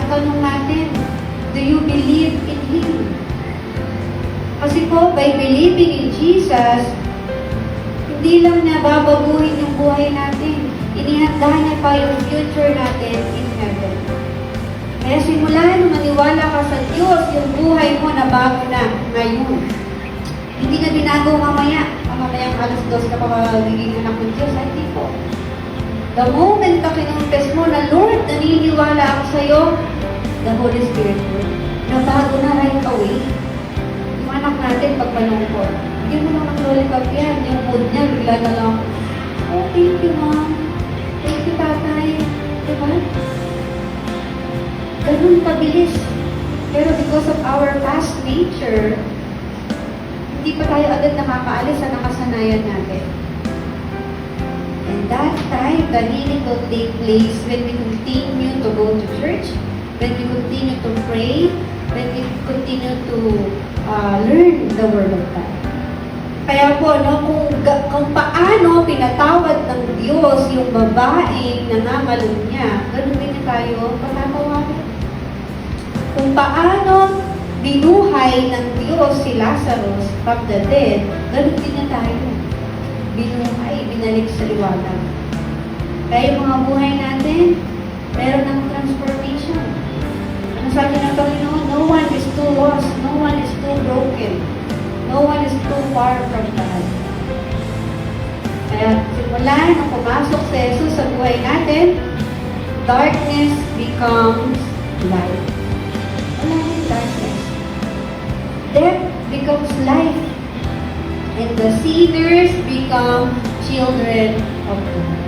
tanong natin, do you believe in Him? Kasi po, by believing in Jesus, hindi lang niya babaguhin yung buhay natin. Inihanda niya pa yung future natin in heaven. Kaya simula nung maniwala ka sa Diyos, yung buhay mo na bago na ngayon. Hindi na binago mamaya. Mamayang alas 2 ka pa magiging anak ng Diyos. Hindi po. The moment na kinonfess mo na, Lord, naniniwala ako sa iyo, the Holy Spirit mo, nabago na right away. Yung anak natin, pag malungkot, hindi mo naman lollipop yan. Yung mood niya, bigla na lang, oh, thank you, mom. Thank you, tatay. Diba? Ganun kabilis. Pero because of our past nature, hindi pa tayo agad nakakaalis sa nakasanayan natin. And that time, the healing will take place when we continue to go to church, when we continue to pray, when we continue to learn the Word of God. Kaya po, no, kung paano pinatawad ng Diyos yung babaeng nangangalun niya, ganun din tayo patatawarin. Kung paano binuhay ng Diyos si Lazarus from the dead, ganun din na tayo. Binuhay, binalik sa liwanag. Kaya yung mga buhay natin, meron ng transformation. Ano sabi ng Panginoon? No one is too lost, no one is too broken, no one is too far from God. Kaya simula nung pumasok si Jesus sa buhay natin, darkness becomes light. Wala yung darkness. Death becomes life. And the sinners become children of God.